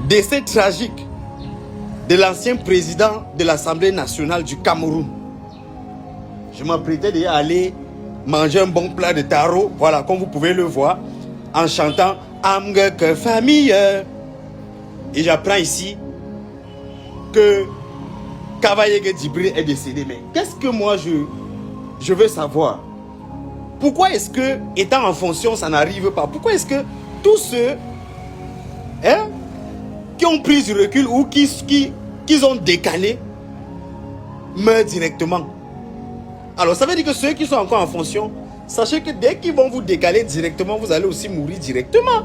Décès tragique de l'ancien président de l'Assemblée nationale du Cameroun. Je m'apprêtais déjà à aller manger un bon plat de taro, voilà, comme vous pouvez le voir, en chantant Amgek famille. Et j'apprends ici que Kavaye Djibril est décédé. Mais qu'est-ce que moi je veux savoir? Pourquoi est-ce que, étant en fonction, ça n'arrive pas? Pourquoi est-ce que tous ceux qui ont pris du recul ou qui ont décalé meurent directement? Alors ça veut dire que ceux qui sont encore en fonction, sachez que dès qu'ils vont vous décaler directement, vous allez aussi mourir directement.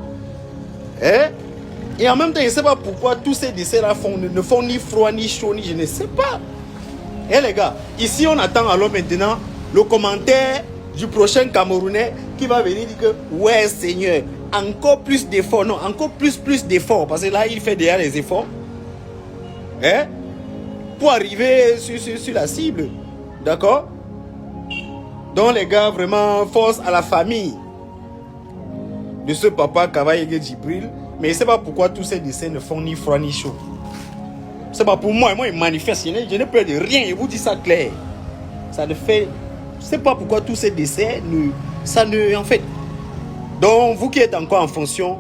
Et en même temps, je ne sais pas pourquoi tous ces décès-là ne font ni froid, ni chaud, ni je ne sais pas. Les gars, ici on attend alors maintenant le commentaire du prochain Camerounais qui va venir dire que ouais Seigneur, encore plus d'efforts, non, encore plus d'efforts, parce que là il fait déjà les efforts pour arriver sur la cible. D'accord? Donc les gars, vraiment force à la famille de ce papa Kavaye Djibril. Mais je ne sais pas pourquoi tous ces décès ne font ni froid ni chaud. C'est pas pour moi, il manifeste, je n'ai peur de rien, je vous dis ça clair. Ça ne fait... Je ne sais pas pourquoi tous ces décès, en fait... Donc, vous qui êtes encore en fonction,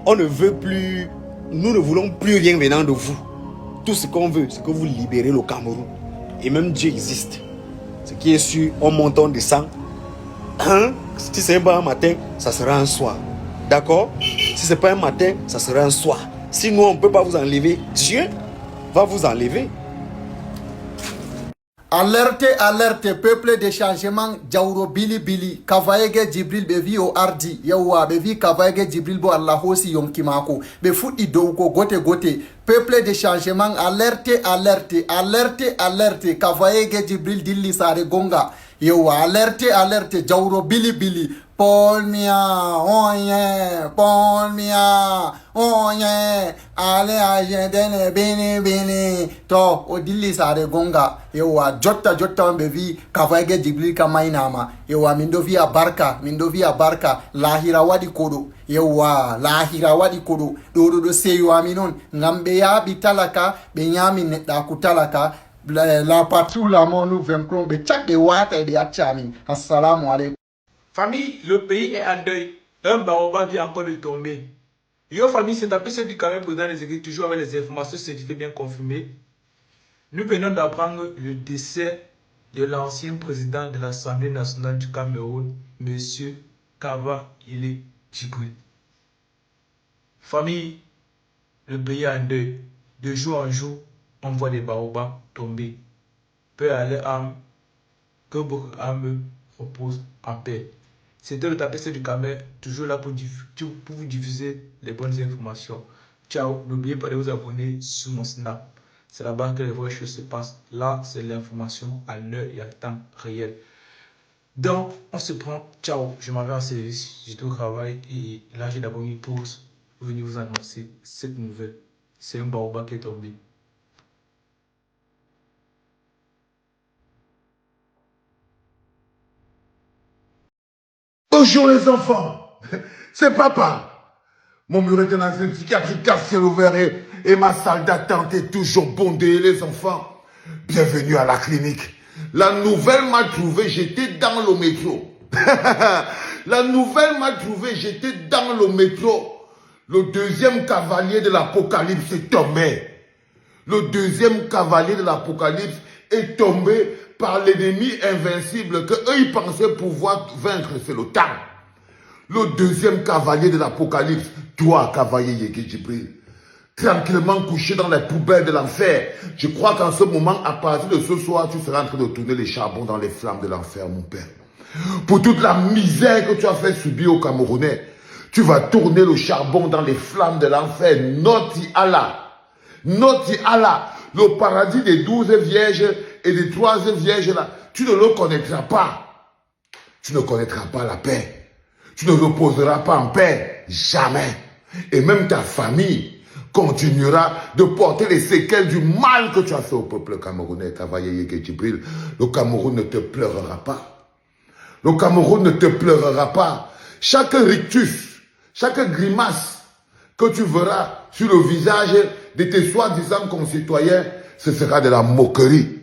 on ne veut plus... Nous ne voulons plus rien venant de vous. Tout ce qu'on veut, c'est que vous libérez le Cameroun. Et même Dieu existe. Ce qui est sûr, on monte, on descend. Si c'est pas un matin, ça sera un soir. D'accord? Si ce n'est pas un matin, ça sera un soir. Si nous, on ne peut pas vous enlever, Dieu va vous enlever. Alerte, alerte, peuple de changement, Jauro Bili Bili, Kavaye Djibril bevi o ardi, yawa bevi Kavaye Djibril bo Allah hosi yonkimako, be futi douko gote gote, peuple de changement, alerte, alerte, alerte, alerte, Kavaye Djibril dilli sare gonga, yawa alerte, alerte, Jauro Bili Bili, Paul Mia, onye, ale ajendene bini, to, o dilli sare gonga, yewa, jotta mbevi, Kavaye Djibril kamainama, yewa, mindovia barka, lahira wadi kodo, yewa, lahira wadi kodo, do seyo aminon, ngambe ya bitalaka, benyami neta kutalaka, la patou la monu vemklon, be tchak de wate de achami, assalamu alaikum. Famille, le pays est en deuil. Un baobab vient encore de tomber. Yo famille, c'est d'après ce du Cameroun président des écrits, toujours avec les informations certifiées bien confirmées. Nous venons d'apprendre le décès de l'ancien président de l'Assemblée nationale du Cameroun, M. Kavaye Djibril. Famille, le pays est en deuil. De jour en jour, on voit des baobabs tomber. Peu à leur âme, que beaucoup âmes reposent en paix. C'était le tapé du Cameroun, toujours là pour vous diffuser les bonnes informations. Ciao, n'oubliez pas de vous abonner sur mon Snap. C'est là-bas que les vraies choses se passent. Là, c'est l'information à l'heure et à temps réel. Donc, on se prend. Ciao, je m'en vais en service. J'étais au travail et là, j'ai d'abord une pause pour venir vous annoncer cette nouvelle. C'est un baobab qui est tombé. Bonjour les enfants, c'est papa. Mon bureau est dans une psychiatrie à ciel ouvert et ma salle d'attente est toujours bondée les enfants. Bienvenue à la clinique. La nouvelle m'a trouvé, j'étais dans le métro. La nouvelle m'a trouvé, j'étais dans le métro. Le deuxième cavalier de l'apocalypse est tombé. Le deuxième cavalier de l'apocalypse est tombé par l'ennemi invincible que eux ils pensaient pouvoir vaincre, c'est le temps. Le deuxième cavalier de l'apocalypse, toi, Kavaye Djibril, tranquillement couché dans les poubelles de l'enfer. Je crois qu'en ce moment, à partir de ce soir, tu seras en train de tourner les charbons dans les flammes de l'enfer, mon père. Pour toute la misère que tu as fait subir aux Camerounais, tu vas tourner le charbon dans les flammes de l'enfer. Noti Allah. Noti Allah. Le paradis des 12 vierges et des 3 vierges là, tu ne le connaîtras pas. Tu ne connaîtras pas la paix. Tu ne reposeras pas en paix. Jamais. Et même ta famille continuera de porter les séquelles du mal que tu as fait au peuple camerounais. Kavaye Djibril, le Cameroun ne te pleurera pas. Le Cameroun ne te pleurera pas. Chaque rictus, chaque grimace que tu verras sur le visage de tes soi-disant concitoyens, ce sera de la moquerie.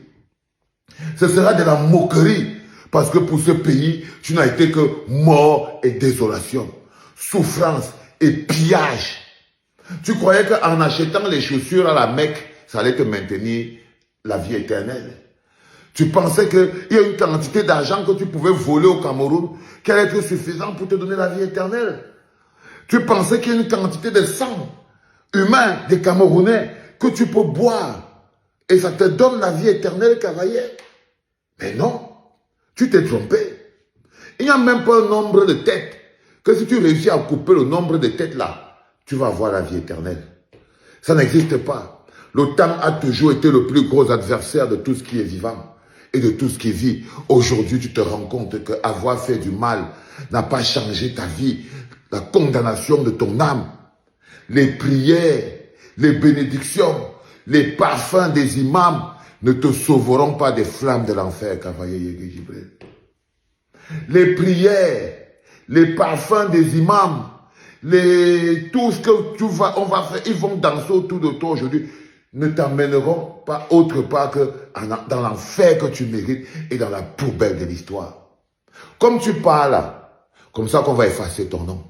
Ce sera de la moquerie. Parce que pour ce pays, tu n'as été que mort et désolation, souffrance et pillage. Tu croyais qu'en achetant les chaussures à la Mecque, ça allait te maintenir la vie éternelle. Tu pensais qu'il y a une quantité d'argent que tu pouvais voler au Cameroun qui allait être suffisant pour te donner la vie éternelle. Tu pensais qu'il y a une quantité de sang humain des Camerounais que tu peux boire et ça te donne la vie éternelle, cavalier. Mais non. Tu t'es trompé. Il n'y a même pas un nombre de têtes. Que si tu réussis à couper le nombre de têtes là, tu vas avoir la vie éternelle. Ça n'existe pas. Le temps a toujours été le plus gros adversaire de tout ce qui est vivant et de tout ce qui vit. Aujourd'hui, tu te rends compte qu'avoir fait du mal n'a pas changé ta vie. La condamnation de ton âme, les prières, les bénédictions, les parfums des imams ne te sauveront pas des flammes de l'enfer, cavalier Yégué Djibril. Les prières, les parfums des imams, tout ce que on va faire, ils vont danser autour de toi aujourd'hui, ne t'emmèneront pas autre part que dans l'enfer que tu mérites et dans la poubelle de l'histoire. Comme tu parles, comme ça qu'on va effacer ton nom.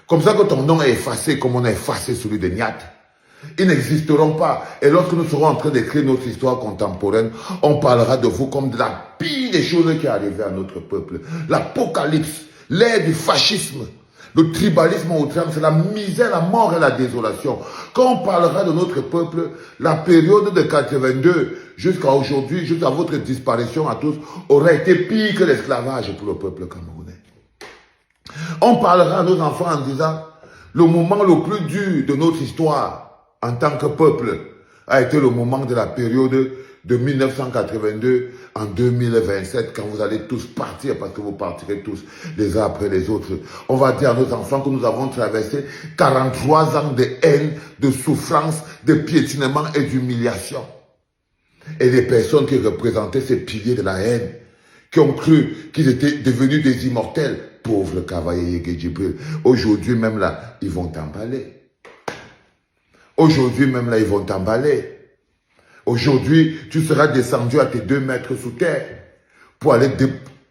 Comme ça que ton nom est effacé, comme on a effacé celui de Niat. Ils n'existeront pas. Et lorsque nous serons en train d'écrire notre histoire contemporaine, on parlera de vous comme de la pire des choses qui est arrivée à notre peuple. L'apocalypse, l'ère du fascisme, le tribalisme au outrance, la misère, la mort et la désolation. Quand on parlera de notre peuple, la période de 82 jusqu'à aujourd'hui, jusqu'à votre disparition à tous, aura été pire que l'esclavage pour le peuple camerounais. On parlera à nos enfants en disant, le moment le plus dur de notre histoire, en tant que peuple, a été le moment de la période de 1982 en 2027, quand vous allez tous partir, parce que vous partirez tous les uns après les autres. On va dire à nos enfants que nous avons traversé 43 ans de haine, de souffrance, de piétinement et d'humiliation. Et les personnes qui représentaient ces piliers de la haine, qui ont cru qu'ils étaient devenus des immortels, pauvres cavaliers Yégué Djibril, aujourd'hui même là, ils vont t'emballer. Aujourd'hui même là, ils vont t'emballer. Aujourd'hui, tu seras descendu à tes 2 mètres sous terre pour aller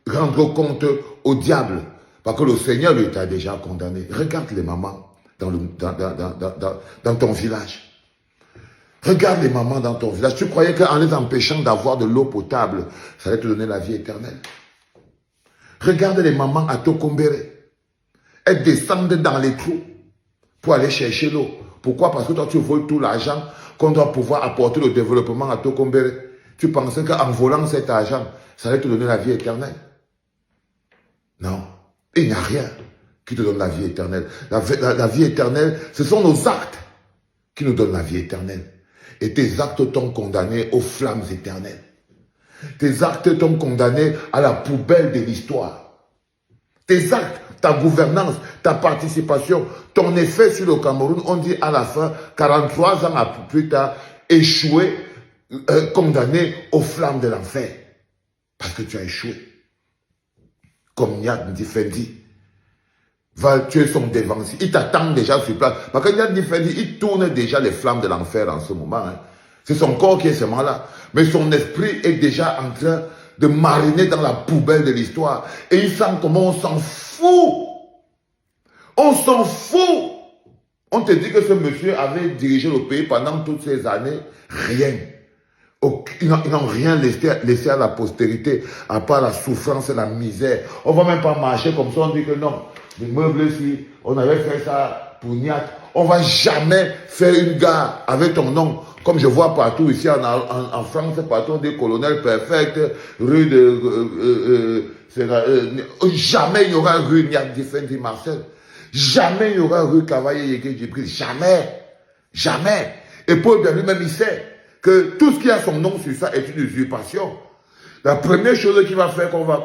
rendre compte au diable. Parce que le Seigneur lui t'a déjà condamné. Regarde les mamans dans ton village. Regarde les mamans dans ton village. Tu croyais qu'en les empêchant d'avoir de l'eau potable, ça allait te donner la vie éternelle. Regarde les mamans à Tokombéré. Elles descendent dans les trous pour aller chercher l'eau. Pourquoi? Parce que toi, tu voles tout l'argent qu'on doit pouvoir apporter le développement à Tokombéré. Tu pensais qu'en volant cet argent, ça allait te donner la vie éternelle. Non, il n'y a rien qui te donne la vie éternelle. La vie éternelle, ce sont nos actes qui nous donnent la vie éternelle. Et tes actes t'ont condamné aux flammes éternelles. Tes actes t'ont condamné à la poubelle de l'histoire. Tes actes, ta gouvernance, ta participation, ton effet sur le Cameroun, on dit à la fin, 43 ans plus tard, échoué, condamné aux flammes de l'enfer. Parce que tu as échoué. Comme Niat Ndifendi va tuer son dévancier. Il t'attend déjà sur place. Parce que Niat Ndifendi, il tourne déjà les flammes de l'enfer en ce moment. Hein. C'est son corps qui est seulement là. Mais son esprit est déjà en train de mariner dans la poubelle de l'histoire. Et il sent comment on s'en fout. On s'en fout. On te dit que ce monsieur avait dirigé le pays pendant toutes ces années. Rien. Ils n'ont rien laissé à la postérité, à part la souffrance et la misère. On ne va même pas marcher comme ça, on dit que non. Les meubles ici, on avait fait ça pour Niat. On ne va jamais faire une gare avec ton nom. Comme je vois partout ici en France, partout on dit colonel perfect, rue de... jamais il y aura rue Niat Ndifendi Marcel. Jamais il y aura rue Cavalier Yégué Djibril. Jamais. Jamais. Et Paul bien lui-même, il sait que tout ce qui a son nom sur ça est une usurpation. La première chose qu'il va faire, qu'on va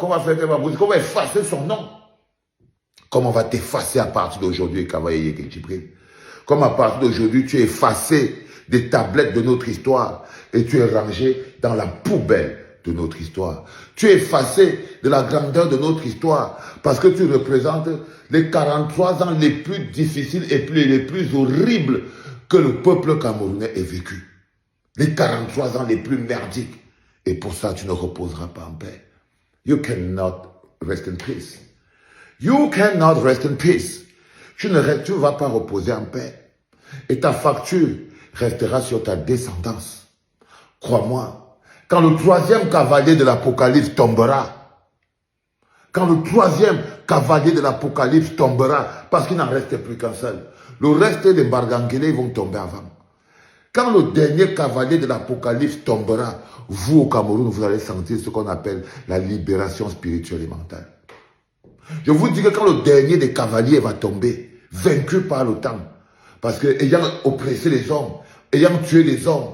effacer son nom. Comme on va t'effacer à partir d'aujourd'hui, Cavalier Yégué Djibril. Comme à partir d'aujourd'hui, tu es effacé des tablettes de notre histoire et tu es rangé dans la poubelle de notre histoire. Tu es effacé de la grandeur de notre histoire parce que tu représentes les 43 ans les plus difficiles et les plus horribles que le peuple camerounais ait vécu. Les 43 ans les plus merdiques. Et pour ça, tu ne reposeras pas en paix. You cannot rest in peace. You cannot rest in peace. Tu ne vas pas reposer en paix. Et ta facture restera sur ta descendance. Crois-moi, quand le troisième cavalier de l'Apocalypse tombera, quand le troisième cavalier de l'Apocalypse tombera, parce qu'il n'en reste plus qu'un seul, le reste des Bargangélés vont tomber avant. Quand le dernier cavalier de l'Apocalypse tombera, vous au Cameroun, vous allez sentir ce qu'on appelle la libération spirituelle et mentale. Je vous dis que quand le dernier des cavaliers va tomber, vaincu par le temps, parce que ayant oppressé les hommes, ayant tué les hommes,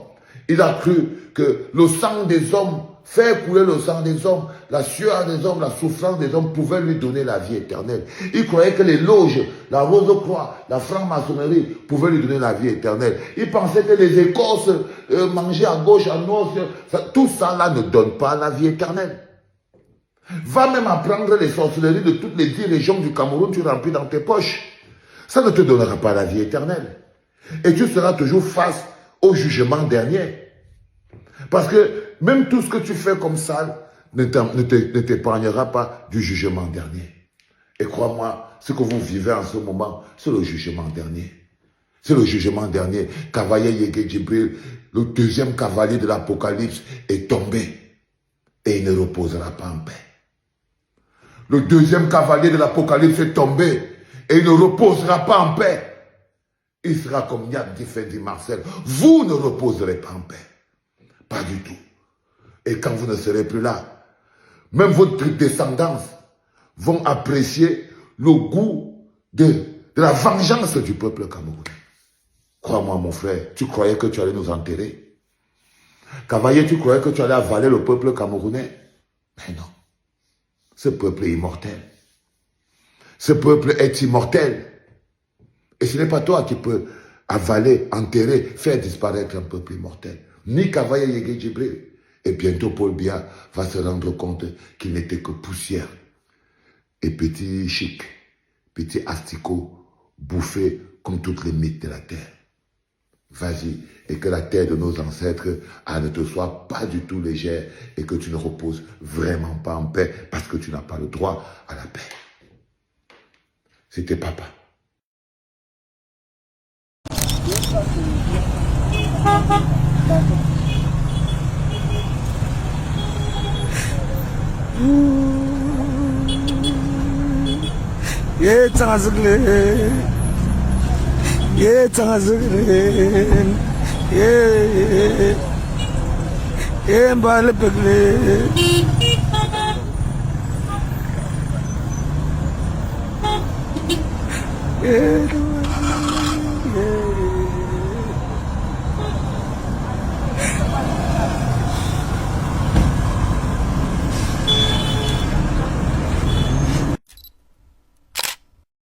il a cru que le sang des hommes, faire couler le sang des hommes, la sueur des hommes, la souffrance des hommes pouvait lui donner la vie éternelle. Il croyait que les loges, la rose-croix, la franc-maçonnerie pouvaient lui donner la vie éternelle. Il pensait que les écorces mangées à gauche, à droite, tout ça là ne donne pas la vie éternelle. Va même apprendre les sorcelleries de toutes les 10 régions du Cameroun, tu remplis dans tes poches. Ça ne te donnera pas la vie éternelle. Et tu seras toujours face au jugement dernier. Parce que même tout ce que tu fais comme ça ne t'épargnera pas du jugement dernier. Et crois-moi, ce que vous vivez en ce moment, c'est le jugement dernier. C'est le jugement dernier. Cavalier Yégué Djibril, le deuxième cavalier de l'Apocalypse, est tombé. Et il ne reposera pas en paix. Le deuxième cavalier de l'Apocalypse est tombé. Et il ne reposera pas en paix. Il sera comme Yad Difendi Marcel. Vous ne reposerez pas en paix. Pas du tout. Et quand vous ne serez plus là, même votre descendance vont apprécier le goût de la vengeance du peuple camerounais. Crois-moi mon frère, tu croyais que tu allais nous enterrer. Cavalier, tu croyais que tu allais avaler le peuple camerounais. Mais non. Ce peuple est immortel. Ce peuple est immortel. Et ce n'est pas toi qui peux avaler, enterrer, faire disparaître un peuple immortel. Ni Cavalier Yégué Djibril. Et bientôt Paul Biya va se rendre compte qu'il n'était que poussière. Et petit chic, petit asticot, bouffé comme toutes les mythes de la terre. Vas-y, et que la terre de nos ancêtres ne te soit pas du tout légère et que tu ne reposes vraiment pas en paix parce que tu n'as pas le droit à la paix. C'était papa. Ye tangazgle, ye mbale pegle, ye